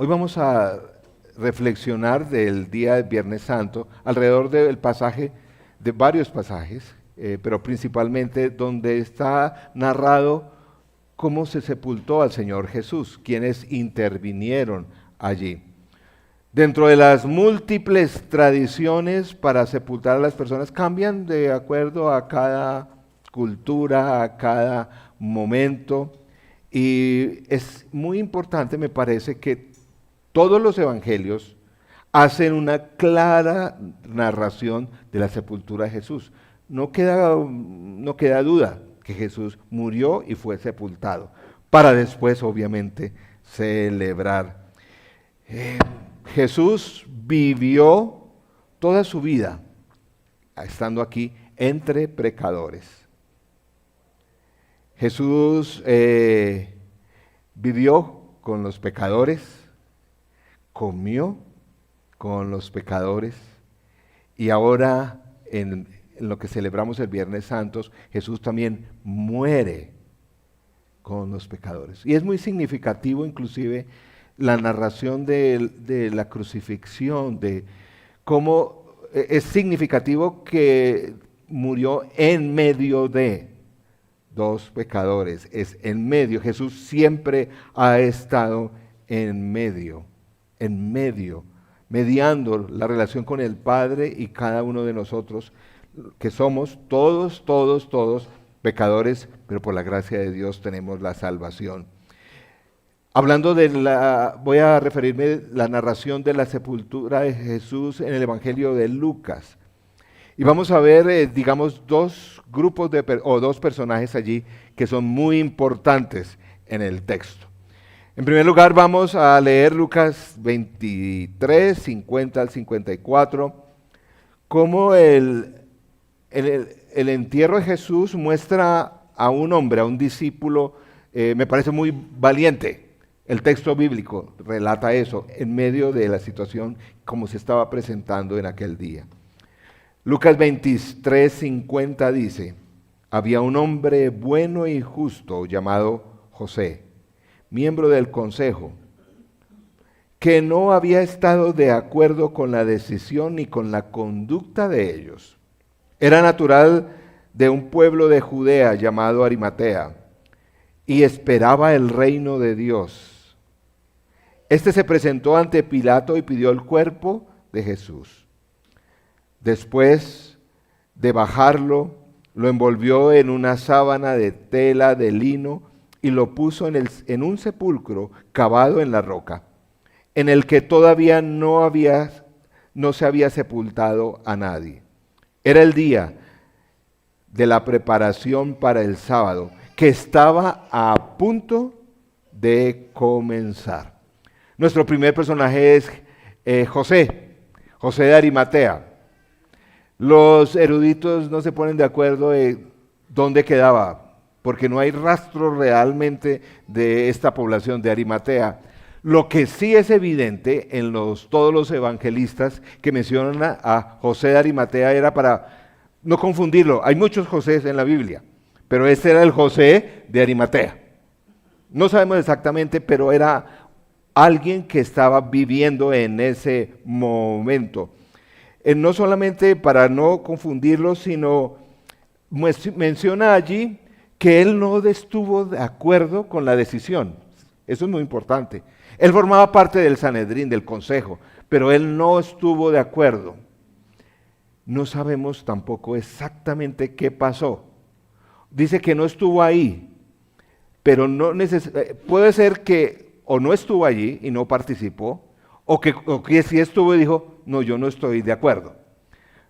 Hoy vamos a reflexionar del día de Viernes Santo alrededor del pasaje, de varios pasajes, pero principalmente donde está narrado cómo se sepultó al Señor Jesús, quienes intervinieron allí. Dentro de las múltiples tradiciones para sepultar a las personas cambian de acuerdo a cada cultura, a cada momento. Y es muy importante, me parece, que todos los evangelios hacen una clara narración de la sepultura de Jesús. No queda duda que Jesús murió y fue sepultado, para después, obviamente, celebrar. Eh, Jesús vivió toda su vida estando aquí entre pecadores. Jesús vivió con los pecadores, comió con los pecadores y ahora en lo que celebramos el Viernes Santos, Jesús también muere con los pecadores. Y es muy significativo inclusive la narración de la crucifixión, de cómo es significativo que murió en medio de dos pecadores, es en medio. Jesús siempre ha estado en medio, mediando la relación con el Padre y cada uno de nosotros, que somos todos pecadores, pero por la gracia de Dios tenemos la salvación. Hablando voy a referirme a la narración de la sepultura de Jesús en el Evangelio de Lucas. Y vamos a ver, digamos, dos grupos o dos personajes allí que son muy importantes en el texto. En primer lugar, vamos a leer Lucas 23, 50 al 54, cómo el entierro de Jesús muestra a un hombre, a un discípulo, me parece muy valiente. El texto bíblico relata eso en medio de la situación como se estaba presentando en aquel día. Lucas 23, 50 dice: había un hombre bueno y justo llamado José, miembro del consejo, que no había estado de acuerdo con la decisión ni con la conducta de ellos. Era natural de un pueblo de Judea llamado Arimatea y esperaba el reino de Dios. Este se presentó ante Pilato y pidió el cuerpo de Jesús. Después de bajarlo, lo envolvió en una sábana de tela de lino y lo puso en un sepulcro cavado en la roca, en el que todavía no se había sepultado a nadie. Era el día de la preparación para el sábado, que estaba a punto de comenzar. Nuestro primer personaje es José de Arimatea. Los eruditos no se ponen de acuerdo en dónde quedaba, porque no hay rastro realmente de esta población de Arimatea. Lo que sí es evidente en todos los evangelistas que mencionan a José de Arimatea era para no confundirlo. Hay muchos Josés en la Biblia, pero este era el José de Arimatea. No sabemos exactamente, pero era alguien que estaba viviendo en ese momento. No solamente para no confundirlo, sino menciona allí que él no estuvo de acuerdo con la decisión. Eso es muy importante. Él formaba parte del Sanedrín, del consejo, pero él no estuvo de acuerdo. No sabemos tampoco exactamente qué pasó. Dice que no estuvo ahí, pero puede ser que o no estuvo allí y no participó, o que sí estuvo y dijo: no, yo no estoy de acuerdo.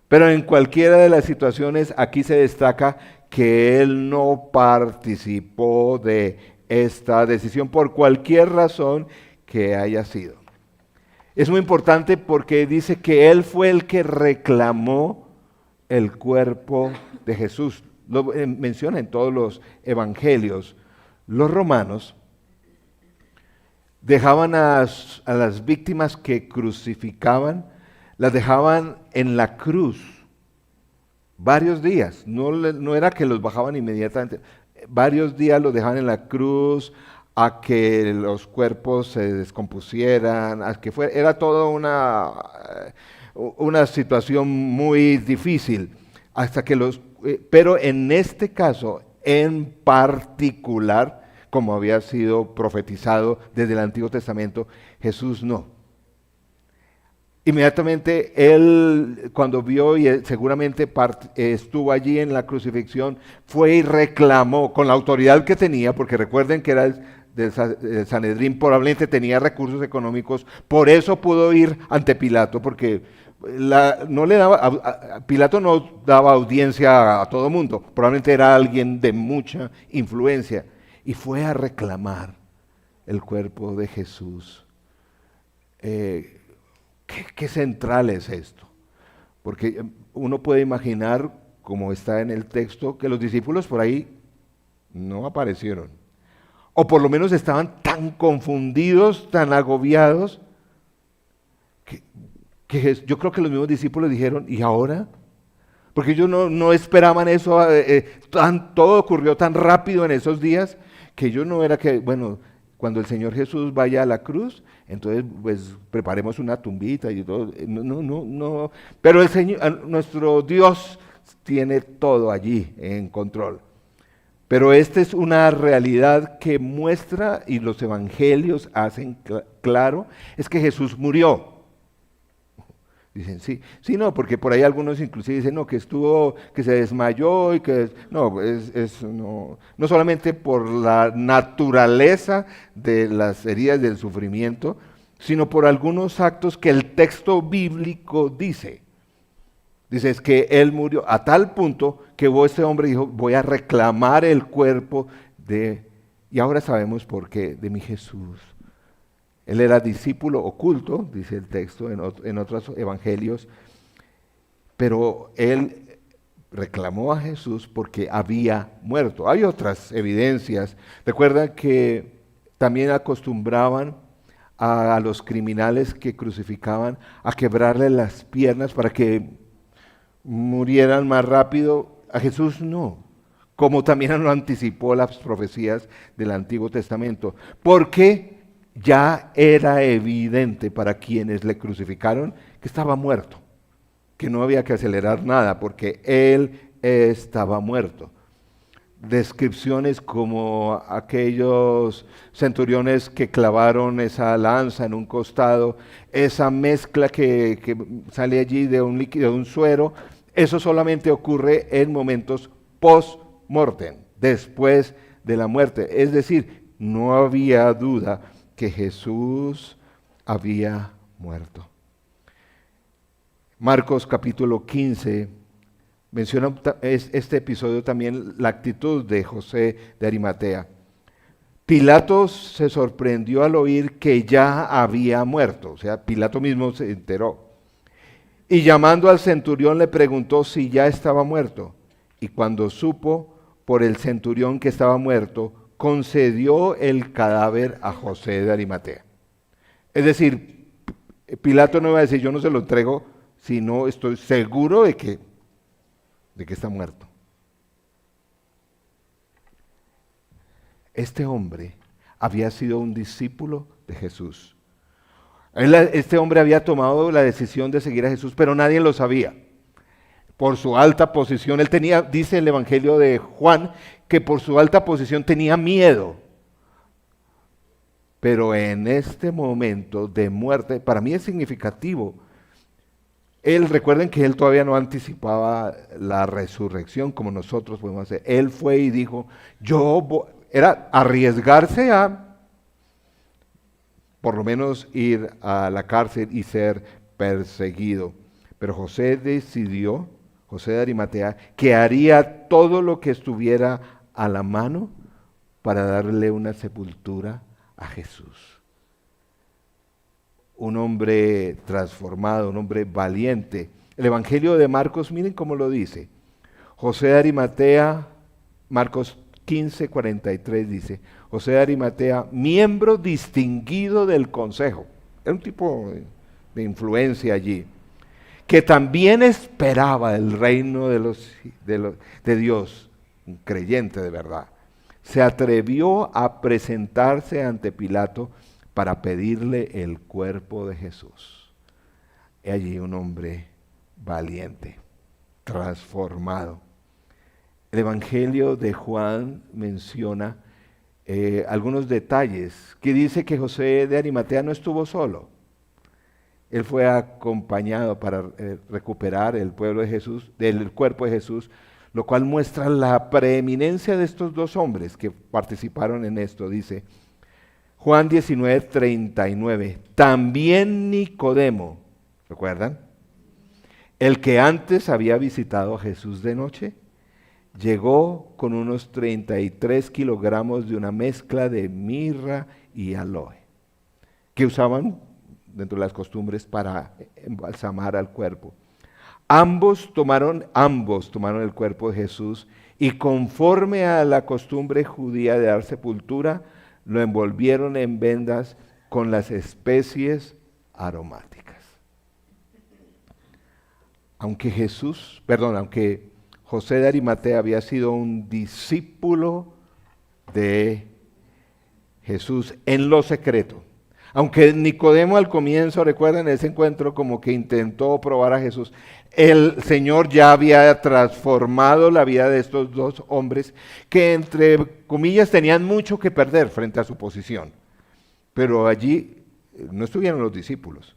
Pero en cualquiera de las situaciones aquí se destaca que él no participó de esta decisión por cualquier razón que haya sido. Es muy importante porque dice que él fue el que reclamó el cuerpo de Jesús. Lo menciona en todos los evangelios. Los romanos dejaban a las víctimas que crucificaban, las dejaban en la cruz varios días. No era que los bajaban inmediatamente. Varios días los dejaban en la cruz a que los cuerpos se descompusieran, era toda una situación muy difícil, hasta que pero en este caso en particular, como había sido profetizado desde el Antiguo Testamento, Jesús no. Inmediatamente él, cuando vio y seguramente estuvo allí en la crucifixión, fue y reclamó con la autoridad que tenía, porque recuerden que era del Sanedrín, probablemente tenía recursos económicos, por eso pudo ir ante Pilato, porque Pilato no daba audiencia a todo mundo, probablemente era alguien de mucha influencia, y fue a reclamar el cuerpo de Jesús. ¿Qué central es esto? Porque uno puede imaginar, como está en el texto, que los discípulos por ahí no aparecieron. O por lo menos estaban tan confundidos, tan agobiados, que yo creo que los mismos discípulos dijeron, ¿y ahora? Porque ellos no esperaban eso, todo ocurrió tan rápido en esos días, que yo no era que, bueno, cuando el Señor Jesús vaya a la cruz, entonces pues preparemos una tumbita y todo. No. Pero el Señor, nuestro Dios tiene todo allí en control. Pero esta es una realidad que muestra, y los evangelios hacen claro, es que Jesús murió. Dicen, sí, no, porque por ahí algunos inclusive dicen, no, que se desmayó y no solamente por la naturaleza de las heridas del sufrimiento, sino por algunos actos que el texto bíblico dice. Dice, es que él murió a tal punto que este hombre dijo, voy a reclamar el cuerpo y ahora sabemos por qué, de mi Jesús. Él era discípulo oculto, dice el texto en otros evangelios, pero él reclamó a Jesús porque había muerto. Hay otras evidencias. Recuerda que también acostumbraban a los criminales que crucificaban a quebrarle las piernas para que murieran más rápido. A Jesús no, como también lo anticipó las profecías del Antiguo Testamento. ¿Por qué? Ya era evidente para quienes le crucificaron que estaba muerto, que no había que acelerar nada porque él estaba muerto. Descripciones como aquellos centuriones que clavaron esa lanza en un costado, esa mezcla que sale allí de un líquido, de un suero, eso solamente ocurre en momentos post-mortem, después de la muerte. Es decir, no había duda que Jesús había muerto. Marcos capítulo 15 menciona este episodio también, la actitud de José de Arimatea. Pilato se sorprendió al oír que ya había muerto, o sea, Pilato mismo se enteró. Y llamando al centurión le preguntó si ya estaba muerto. Y cuando supo por el centurión que estaba muerto, concedió el cadáver a José de Arimatea. Es decir, Pilato no iba a decir, yo no se lo entrego, sino estoy seguro de que está muerto. Este hombre había sido un discípulo de Jesús. Este hombre había tomado la decisión de seguir a Jesús, pero nadie lo sabía. Por su alta posición, él tenía, dice el Evangelio de Juan, que por su alta posición tenía miedo. Pero en este momento de muerte, para mí es significativo. Recuerden que él todavía no anticipaba la resurrección como nosotros podemos hacer. Él fue y dijo, era arriesgarse a, por lo menos, ir a la cárcel y ser perseguido. Pero José decidió, José de Arimatea, que haría todo lo que estuviera a la mano para darle una sepultura a Jesús. Un hombre transformado, un hombre valiente. El Evangelio de Marcos, miren cómo lo dice. José de Arimatea, Marcos 15:43 dice, José de Arimatea, miembro distinguido del consejo. Era un tipo de influencia allí, que también esperaba el reino de Dios, un creyente de verdad. se atrevió a presentarse ante Pilato para pedirle el cuerpo de Jesús. He allí un hombre valiente, transformado. El Evangelio de Juan menciona algunos detalles que dice que José de Arimatea no estuvo solo. Él fue acompañado para recuperar el pueblo de Jesús, del cuerpo de Jesús, lo cual muestra la preeminencia de estos dos hombres que participaron en esto. Dice Juan 19:39, también Nicodemo, ¿recuerdan? El que antes había visitado a Jesús de noche, llegó con unos 33 kilogramos de una mezcla de mirra y aloe, que usaban dentro de las costumbres para embalsamar al cuerpo. Ambos tomaron el cuerpo de Jesús y conforme a la costumbre judía de dar sepultura, lo envolvieron en vendas con las especies aromáticas. Aunque José de Arimatea había sido un discípulo de Jesús en lo secreto, aunque Nicodemo al comienzo, recuerden ese encuentro, como que intentó probar a Jesús, el Señor ya había transformado la vida de estos dos hombres que, entre comillas, tenían mucho que perder frente a su posición. Pero allí no estuvieron los discípulos.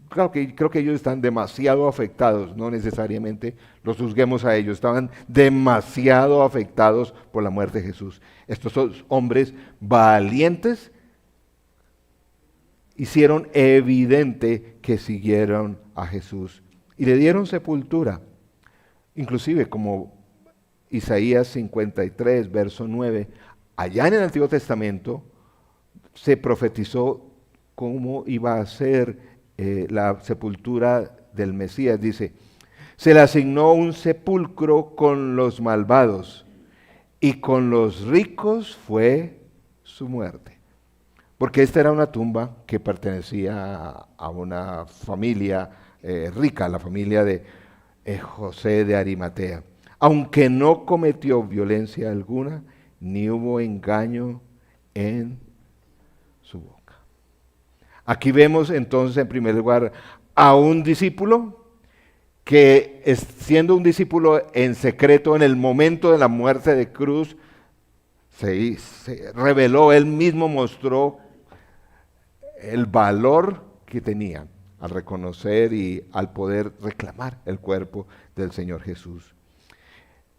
Creo que ellos están demasiado afectados, no necesariamente los juzguemos a ellos, estaban demasiado afectados por la muerte de Jesús. Estos son hombres valientes, hicieron evidente que siguieron a Jesús y le dieron sepultura. Inclusive como Isaías 53, verso 9, allá en el Antiguo Testamento se profetizó cómo iba a ser la sepultura del Mesías. Dice, se le asignó un sepulcro con los malvados y con los ricos fue su muerte. Porque esta era una tumba que pertenecía a una familia rica, la familia de José de Arimatea. Aunque no cometió violencia alguna, ni hubo engaño en su boca. Aquí vemos entonces en primer lugar a un discípulo que siendo un discípulo en secreto en el momento de la muerte de cruz, se reveló, él mismo mostró el valor que tenía al reconocer y al poder reclamar el cuerpo del Señor Jesús.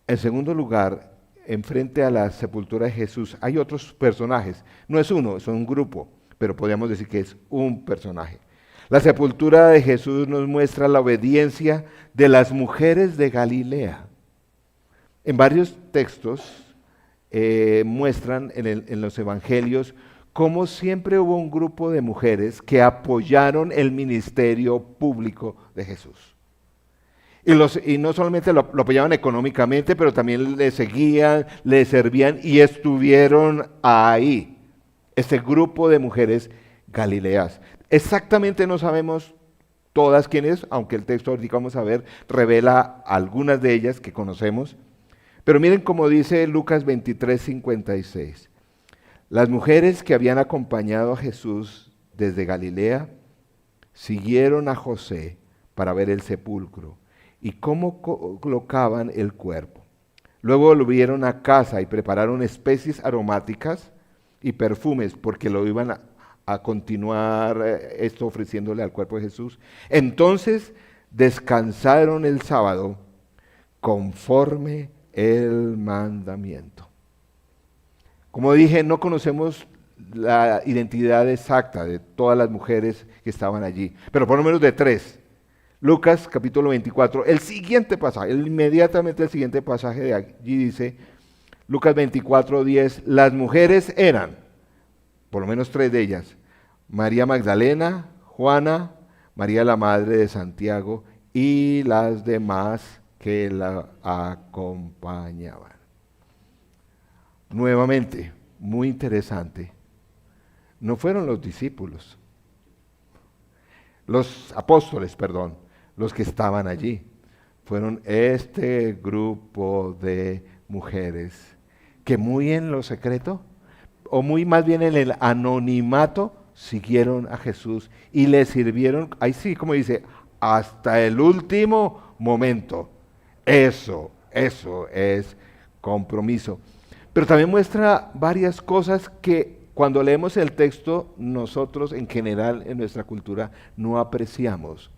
En segundo lugar, enfrente a la sepultura de Jesús hay otros personajes. No es uno, es un grupo, pero podríamos decir que es un personaje. La sepultura de Jesús nos muestra la obediencia de las mujeres de Galilea. En varios textos muestran en los evangelios cómo siempre hubo un grupo de mujeres que apoyaron el ministerio público de Jesús. Y no solamente lo apoyaban económicamente, pero también le seguían, le servían y estuvieron ahí. Este grupo de mujeres galileas. Exactamente no sabemos todas quiénes, aunque el texto ahorita vamos a ver revela algunas de ellas que conocemos. Pero miren cómo dice Lucas 23:56. Las mujeres que habían acompañado a Jesús desde Galilea siguieron a José para ver el sepulcro y cómo colocaban el cuerpo. Luego volvieron a casa y prepararon especies aromáticas y perfumes porque lo iban a continuar esto ofreciéndole al cuerpo de Jesús. Entonces descansaron el sábado conforme el mandamiento. Como dije, no conocemos la identidad exacta de todas las mujeres que estaban allí, pero por lo menos de tres. Lucas capítulo 24, el siguiente pasaje, inmediatamente el siguiente pasaje de allí dice, Lucas 24:10, las mujeres eran, por lo menos tres de ellas, María Magdalena, Juana, María la madre de Santiago y las demás que la acompañaban. Nuevamente, muy interesante, no fueron los discípulos, los apóstoles, perdón, los que estaban allí, fueron este grupo de mujeres que muy en lo secreto, o muy más bien en el anonimato, siguieron a Jesús y le sirvieron, ahí sí, como dice, hasta el último momento. Eso es compromiso. Pero también muestra varias cosas que cuando leemos el texto nosotros en general en nuestra cultura no apreciamos.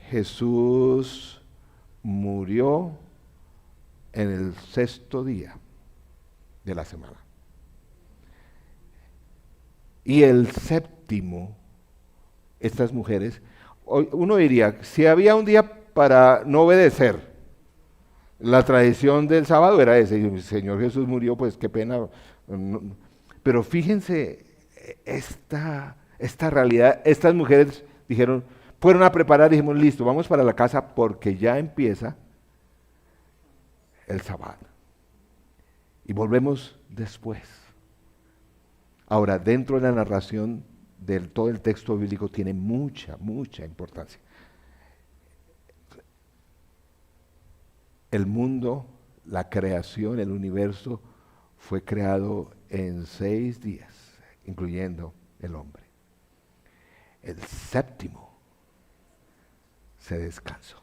Jesús murió en el sexto día de la semana. Y el séptimo, estas mujeres, uno diría, si había un día para no obedecer, la tradición del sábado era ese, y el Señor Jesús murió, pues qué pena. Pero fíjense esta realidad, estas mujeres dijeron, fueron a preparar y dijimos, listo, vamos para la casa porque ya empieza el sábado. Y volvemos después. Ahora, dentro de la narración de todo el texto bíblico tiene mucha importancia. El mundo, la creación, el universo fue creado en 6 días, incluyendo el hombre. El séptimo se descansó.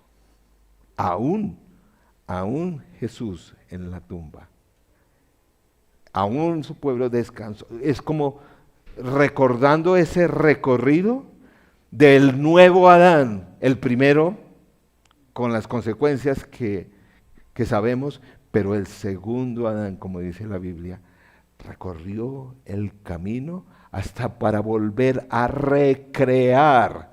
Aún Jesús en la tumba, aún su pueblo descansó. Es como recordando ese recorrido del nuevo Adán, el primero con las consecuencias que sabemos, pero el segundo Adán, como dice la Biblia, recorrió el camino hasta para volver a recrear.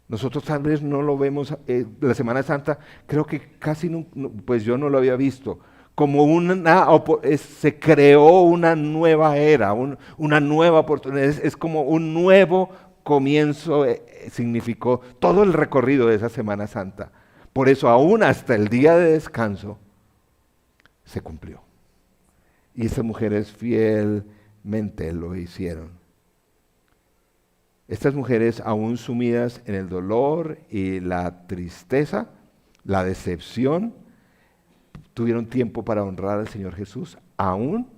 Nosotros tal vez no lo vemos, la Semana Santa, creo que casi pues yo no lo había visto, como se creó una nueva era, una nueva oportunidad, es como un nuevo comienzo, significó todo el recorrido de esa Semana Santa. Por eso aún hasta el día de descanso se cumplió. Y estas mujeres fielmente lo hicieron. Estas mujeres aún sumidas en el dolor y la tristeza, la decepción, tuvieron tiempo para honrar al Señor Jesús, aún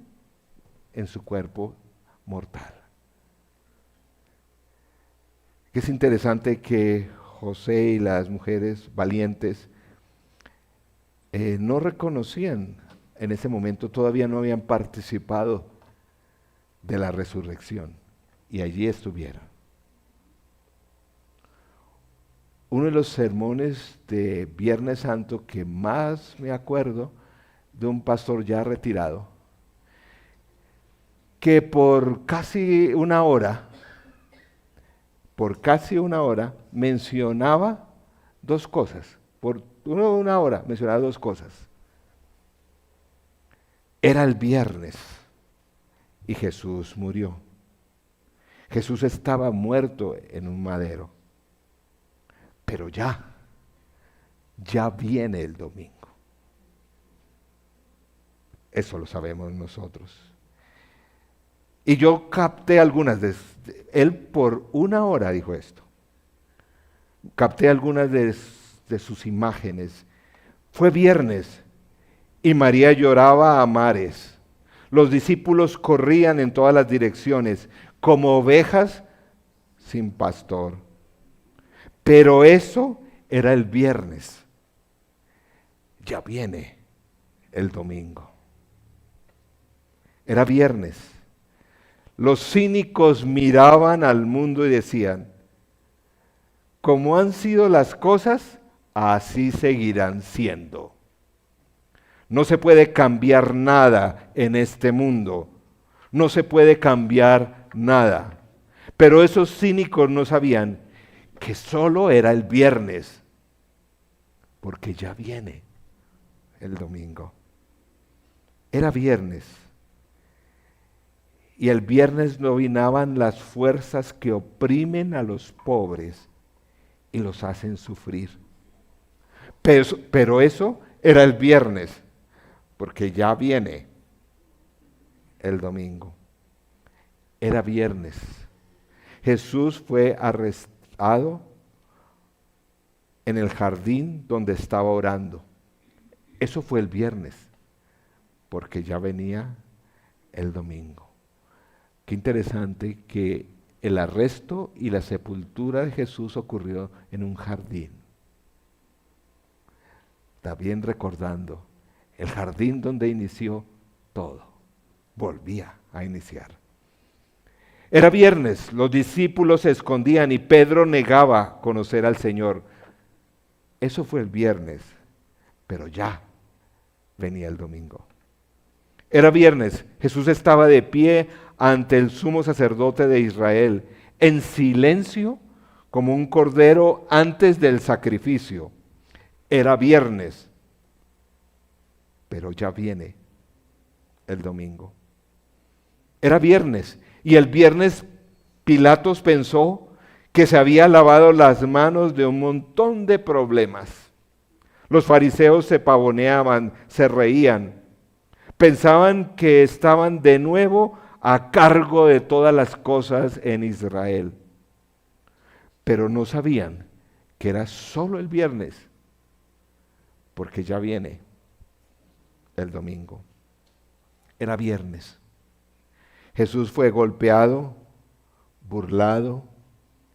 en su cuerpo mortal. Es interesante que José y las mujeres valientes no reconocían en ese momento, todavía no habían participado de la resurrección y allí estuvieron. Uno de los sermones de Viernes Santo que más me acuerdo de un pastor ya retirado, que por casi una hora mencionaba 2 cosas. Por una hora mencionaba 2 cosas. Era el viernes y Jesús murió. Jesús estaba muerto en un madero. Pero ya viene el domingo. Eso lo sabemos nosotros. Y yo capté algunas él por una hora dijo esto. Capté algunas de sus imágenes. Fue viernes y María lloraba a mares. Los discípulos corrían en todas las direcciones, como ovejas sin pastor. Pero eso era el viernes. Ya viene el domingo. Era viernes. Los cínicos miraban al mundo y decían, como han sido las cosas, así seguirán siendo. No se puede cambiar nada en este mundo. No se puede cambiar nada. Pero esos cínicos no sabían que solo era el viernes, porque ya viene el domingo. Era viernes. Y el viernes dominaban las fuerzas que oprimen a los pobres y los hacen sufrir. Pero eso era el viernes, porque ya viene el domingo. Era viernes. Jesús fue arrestado en el jardín donde estaba orando. Eso fue el viernes. porque ya venía el domingo. Qué interesante que el arresto y la sepultura de Jesús ocurrió en un jardín. También recordando el jardín donde inició todo, volvía a iniciar. Era viernes, los discípulos se escondían y Pedro negaba conocer al Señor. Eso fue el viernes, pero ya venía el domingo. Era viernes, Jesús estaba de pie ante el sumo sacerdote de Israel, en silencio como un cordero antes del sacrificio. Era viernes, pero ya viene el domingo. Era viernes, y el viernes Pilatos pensó que se había lavado las manos de un montón de problemas. Los fariseos se pavoneaban, se reían, pensaban que estaban de nuevo a cargo de todas las cosas en Israel, pero no sabían que era solo el viernes, porque ya viene el domingo. Era viernes. Jesús fue golpeado, burlado,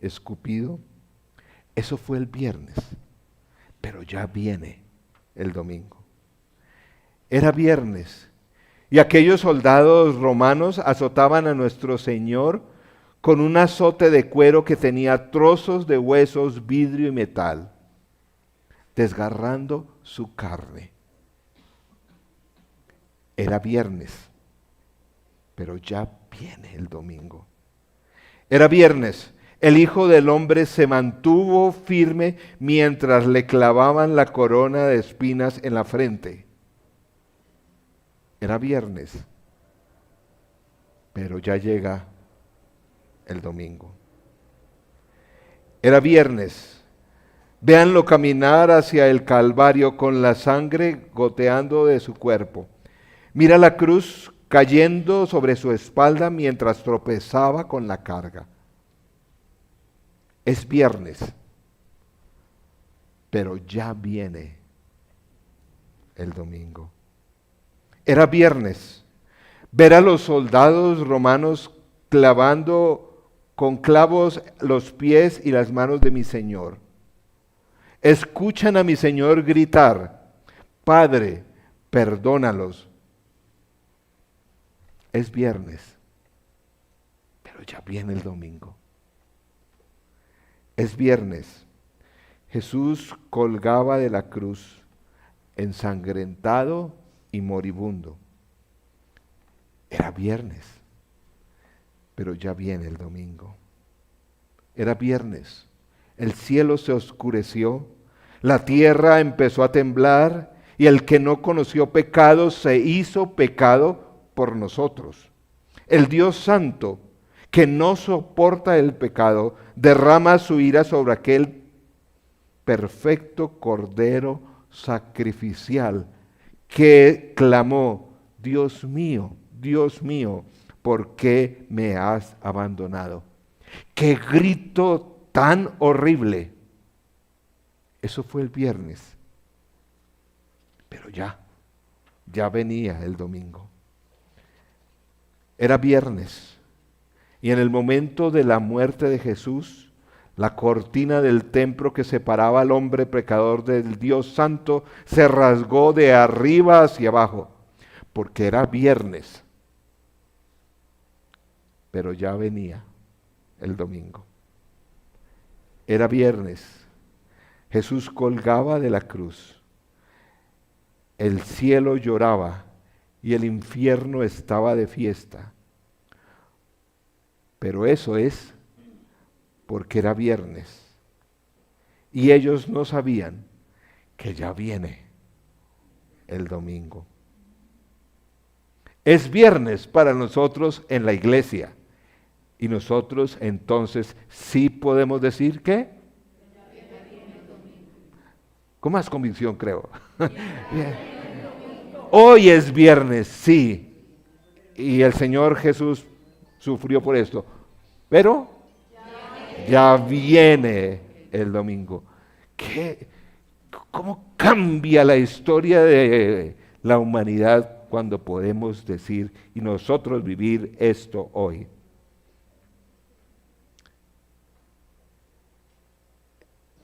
escupido. Eso fue el viernes, pero ya viene el domingo. Era viernes y aquellos soldados romanos azotaban a nuestro Señor con un azote de cuero que tenía trozos de huesos, vidrio y metal, desgarrando su carne. Era viernes, pero ya viene el domingo. Era viernes, el Hijo del Hombre se mantuvo firme mientras le clavaban la corona de espinas en la frente. Era viernes, pero ya llega el domingo. Era viernes. Véanlo caminar hacia el Calvario con la sangre goteando de su cuerpo. Mira la cruz cayendo sobre su espalda mientras tropezaba con la carga. Es viernes, pero ya viene el domingo. Era viernes. Ver a los soldados romanos clavando con clavos los pies y las manos de mi Señor. Escuchan a mi Señor gritar: Padre, perdónalos. Es viernes, pero ya viene el domingo. Es viernes. Jesús colgaba de la cruz, ensangrentado y moribundo. Era viernes, pero ya viene el domingo. Era viernes. El cielo se oscureció, la tierra empezó a temblar y el que no conoció pecado se hizo pecado por nosotros. El Dios Santo, que no soporta el pecado, derrama su ira sobre aquel perfecto Cordero sacrificial que clamó: Dios mío, ¿por qué me has abandonado? ¡Qué grito tan horrible! Eso fue el viernes, pero ya venía el domingo. Era viernes, y en el momento de la muerte de Jesús, la cortina del templo que separaba al hombre pecador del Dios Santo se rasgó de arriba hacia abajo, porque era viernes, pero ya venía el domingo. Era viernes, Jesús colgaba de la cruz, el cielo lloraba y el infierno estaba de fiesta. Pero eso es porque era viernes y ellos no sabían que ya viene el domingo. Es viernes para nosotros en la iglesia y nosotros entonces sí podemos decir que con más convicción, creo. Bien. Hoy es viernes, sí, y el Señor Jesús sufrió por esto, pero ya viene el domingo. ¿Cómo cambia la historia de la humanidad cuando podemos decir y nosotros vivir esto hoy.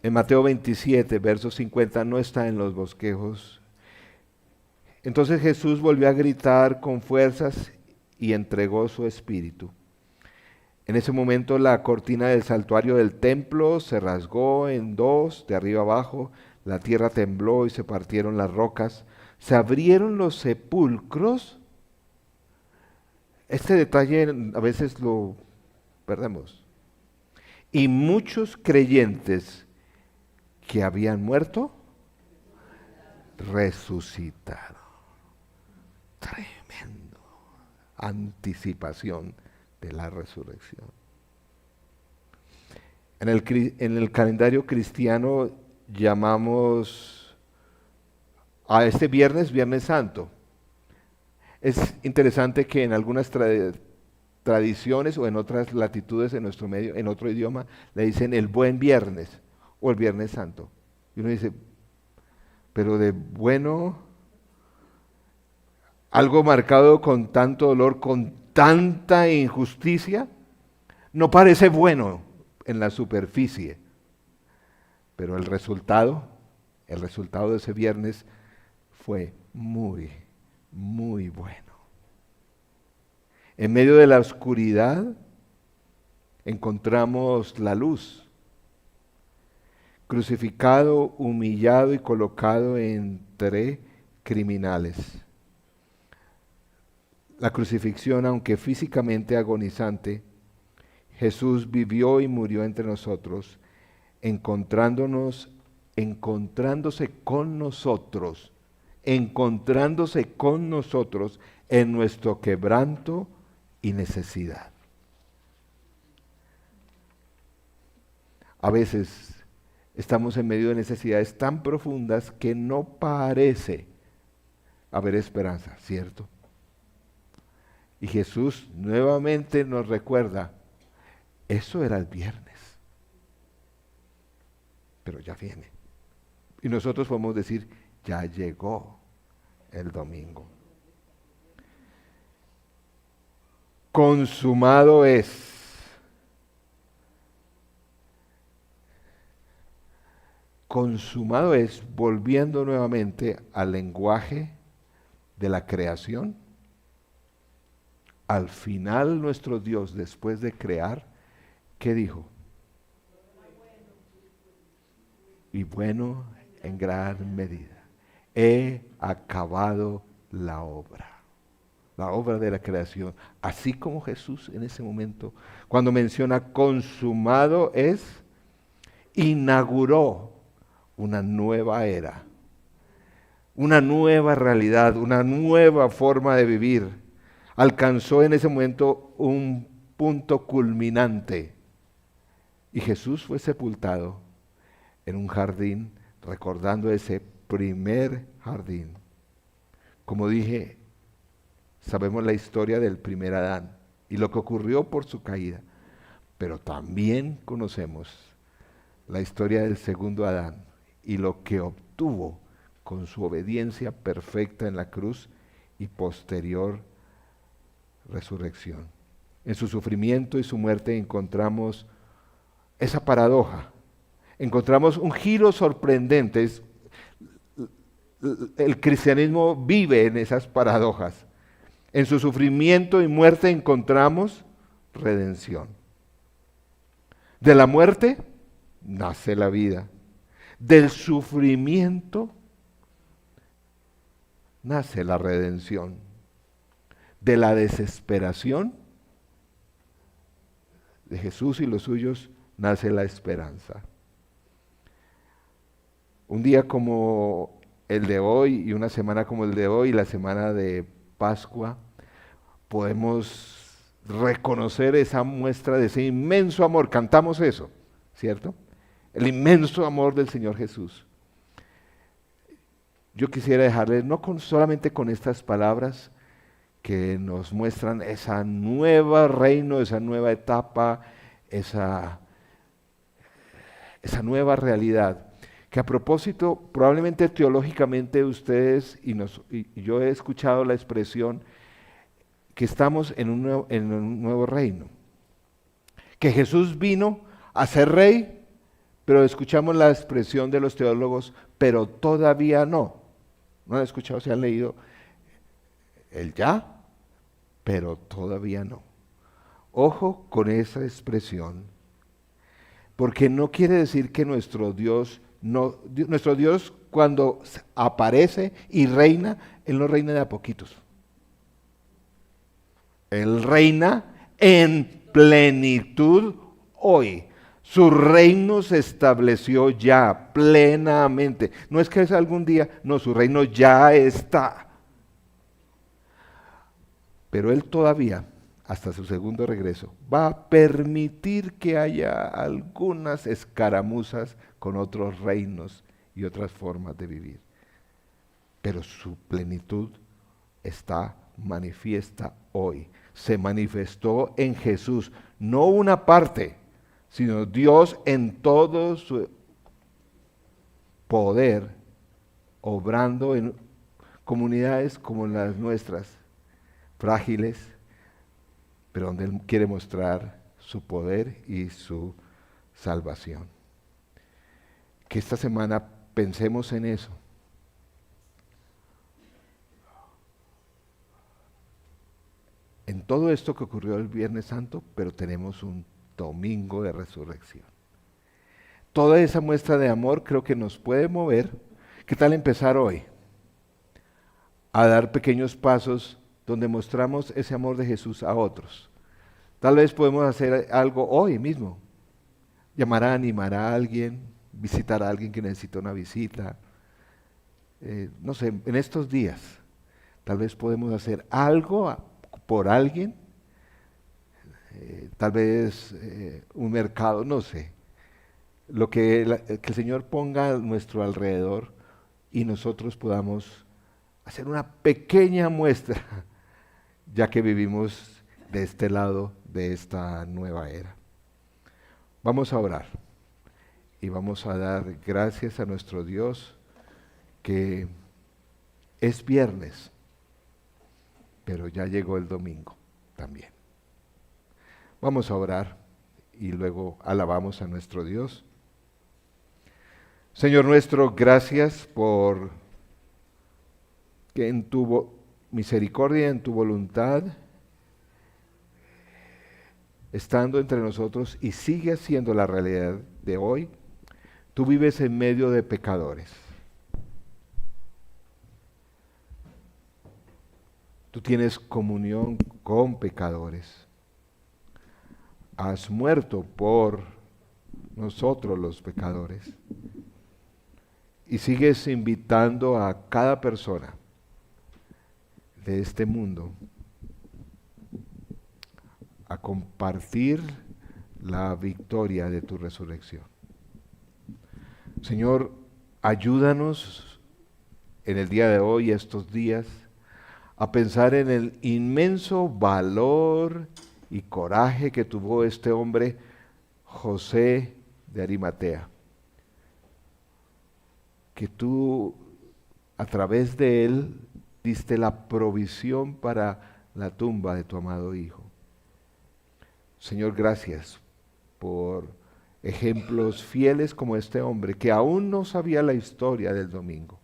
En Mateo 27, verso 50, no está en los bosquejos. Entonces Jesús volvió a gritar con fuerzas y entregó su espíritu. En ese momento la cortina del santuario del templo se rasgó en dos, de arriba abajo, la tierra tembló y se partieron las rocas, se abrieron los sepulcros. Este detalle a veces lo perdemos. Y muchos creyentes que habían muerto, resucitaron. Tremendo. Anticipación de la resurrección. En el calendario cristiano llamamos a este viernes, Viernes Santo. Es interesante que en algunas tradiciones o en otras latitudes en nuestro medio, en otro idioma, le dicen el Buen Viernes o el Viernes Santo. Y uno dice, pero de bueno, algo marcado con tanto dolor, con tanta injusticia, no parece bueno en la superficie, pero el resultado de ese viernes fue muy, muy bueno. En medio de la oscuridad encontramos la luz. Crucificado, humillado y colocado entre criminales. La crucifixión, aunque físicamente agonizante, Jesús vivió y murió entre nosotros, encontrándose con nosotros en nuestro quebranto y necesidad. A veces estamos en medio de necesidades tan profundas que no parece haber esperanza, ¿cierto? Y Jesús nuevamente nos recuerda, eso era el viernes, pero ya viene. Y nosotros podemos decir, ya llegó el domingo. Consumado es. Consumado es, volviendo nuevamente al lenguaje de la creación. Al final nuestro Dios, después de crear, ¿qué dijo? Y bueno en gran medida. He acabado la obra de la creación. Así como Jesús en ese momento, cuando menciona consumado es, inauguró una nueva era, una nueva realidad, una nueva forma de vivir. Alcanzó en ese momento un punto culminante y Jesús fue sepultado en un jardín, recordando ese primer jardín. Como dije, sabemos la historia del primer Adán y lo que ocurrió por su caída, pero también conocemos la historia del segundo Adán y lo que obtuvo con su obediencia perfecta en la cruz y posterior resurrección. En su sufrimiento y su muerte encontramos esa paradoja, encontramos un giro sorprendente. El cristianismo vive en esas paradojas. En su sufrimiento y muerte encontramos redención. De la muerte nace la vida. Del sufrimiento nace la redención. De la desesperación de Jesús y los suyos nace la esperanza. Un día como el de hoy y una semana como el de hoy, la semana de Pascua, podemos reconocer esa muestra de ese inmenso amor. Cantamos eso, ¿cierto? El inmenso amor del Señor Jesús. Yo quisiera dejarles, no solamente con estas palabras que nos muestran esa nueva reino, esa nueva etapa, esa nueva realidad. que a propósito, probablemente teológicamente ustedes y yo he escuchado la expresión que estamos en un nuevo reino, que Jesús vino a ser rey, pero escuchamos la expresión de los teólogos, pero todavía no. ¿No han escuchado? ¿Se han leído el ya? Pero todavía no. Ojo con esa expresión, porque no quiere decir que nuestro Dios cuando aparece y reina, Él no reina de a poquitos. Él reina en plenitud hoy. Su reino se estableció ya plenamente. No es que es algún día, no, su reino ya está. Pero Él todavía, hasta su segundo regreso, va a permitir que haya algunas escaramuzas con otros reinos y otras formas de vivir. Pero su plenitud está manifiesta hoy. Se manifestó en Jesús, no una parte, sino Dios en todo su poder, obrando en comunidades como las nuestras, frágiles, pero donde Él quiere mostrar su poder y su salvación. Que esta semana pensemos en eso. En todo esto que ocurrió el Viernes Santo, pero tenemos un domingo de resurrección. Toda esa muestra de amor creo que nos puede mover. ¿Qué tal empezar hoy? A dar pequeños pasos donde mostramos ese amor de Jesús a otros. Tal vez podemos hacer algo hoy mismo. Llamar a animar a alguien, visitar a alguien que necesita una visita. No sé, en estos días tal vez podemos hacer algo por alguien. Tal vez un mercado, no sé. Lo que el Señor ponga a nuestro alrededor y nosotros podamos hacer una pequeña muestra, ya que vivimos de este lado de esta nueva era. Vamos a orar y vamos a dar gracias a nuestro Dios que es viernes, pero ya llegó el domingo también. Vamos a orar y luego alabamos a nuestro Dios. Señor nuestro, gracias por que en tu misericordia, en tu voluntad, estando entre nosotros y sigue siendo la realidad de hoy, tú vives en medio de pecadores. Tú tienes comunión con pecadores. Has muerto por nosotros los pecadores. Y sigues invitando a cada persona de este mundo a compartir la victoria de tu resurrección. Señor, ayúdanos en el día de hoy, estos días, a pensar en el inmenso valor y coraje que tuvo este hombre, José de Arimatea. Que tú, a través de él, diste la provisión para la tumba de tu amado Hijo. Señor, gracias por ejemplos fieles como este hombre, que aún no sabía la historia del domingo.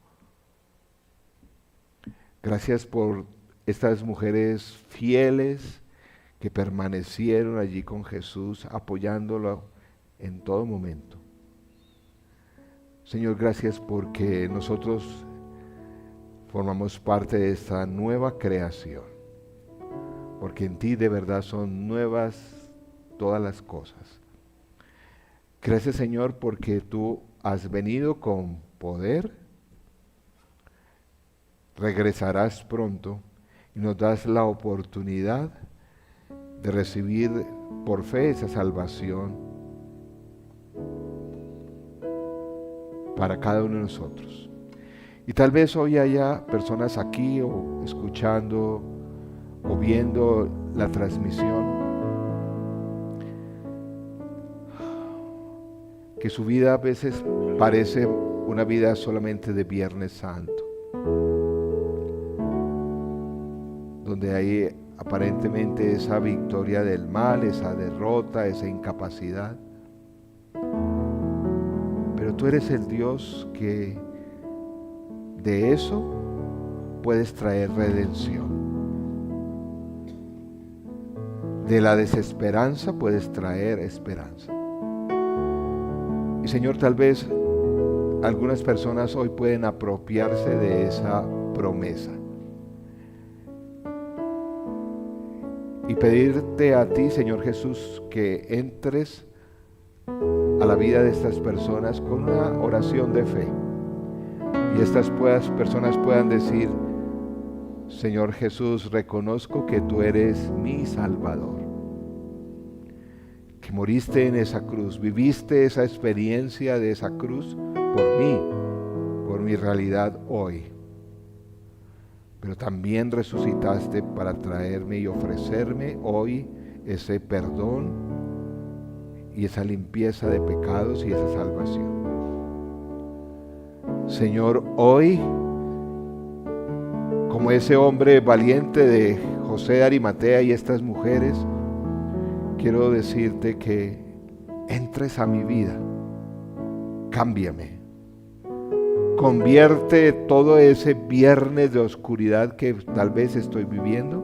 Gracias por estas mujeres fieles que permanecieron allí con Jesús, apoyándolo en todo momento. Señor, gracias porque nosotros formamos parte de esta nueva creación, porque en ti de verdad son nuevas todas las cosas. Gracias, Señor, porque tú has venido con poder, regresarás pronto y nos das la oportunidad de recibir por fe esa salvación para cada uno de nosotros. Y tal vez hoy haya personas aquí o escuchando o viendo la transmisión que su vida a veces parece una vida solamente de Viernes Santo, donde hay aparentemente esa victoria del mal, esa derrota, esa incapacidad. Pero tú eres el Dios que de eso puedes traer redención. De la desesperanza puedes traer esperanza. Y Señor, tal vez algunas personas hoy pueden apropiarse de esa promesa y pedirte a ti, Señor Jesús, que entres a la vida de estas personas con una oración de fe, y estas personas puedan decir: Señor Jesús, reconozco que tú eres mi Salvador, que moriste en esa cruz, viviste esa experiencia de esa cruz por mí, por mi realidad hoy, pero también resucitaste para traerme y ofrecerme hoy ese perdón y esa limpieza de pecados y esa salvación. Señor, hoy, como ese hombre valiente de José de Arimatea y estas mujeres, quiero decirte que entres a mi vida, cámbiame, convierte todo ese viernes de oscuridad que tal vez estoy viviendo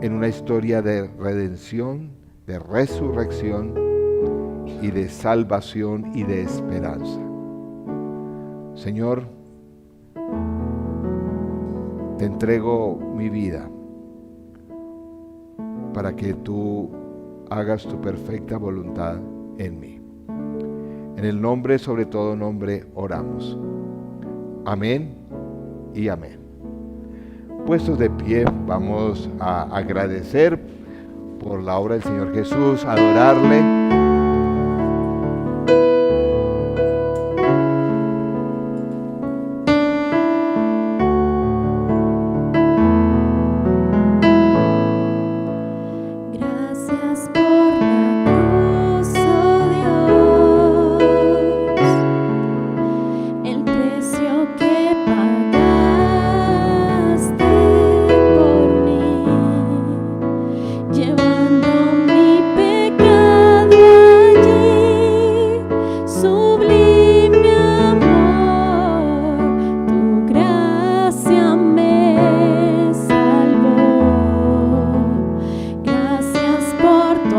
en una historia de redención, de resurrección y de salvación y de esperanza. Señor, te entrego mi vida para que tú hagas tu perfecta voluntad en mí. En el nombre, sobre todo nombre, oramos. Amén y amén. Puestos de pie, vamos a agradecer por la obra del Señor Jesús, adorarle. Por tu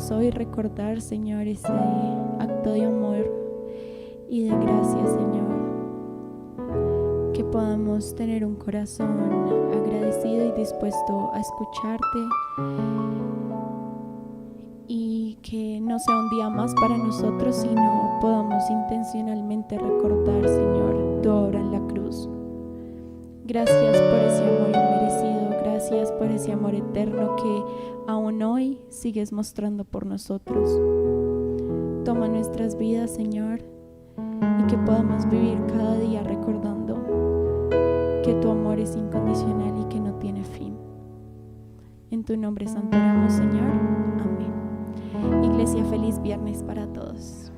podamos hoy recordar, Señor, ese acto de amor y de gracia, Señor. Que podamos tener un corazón agradecido y dispuesto a escucharte, y que no sea un día más para nosotros, sino podamos intencionalmente recordar, Señor, tu obra en la cruz. Gracias por ese amor inmerecido, gracias por ese amor eterno que aún hoy sigues mostrando por nosotros. Toma nuestras vidas, Señor, y que podamos vivir cada día recordando que tu amor es incondicional y que no tiene fin. En tu nombre santo oramos, Señor. Amén. Iglesia, feliz viernes para todos.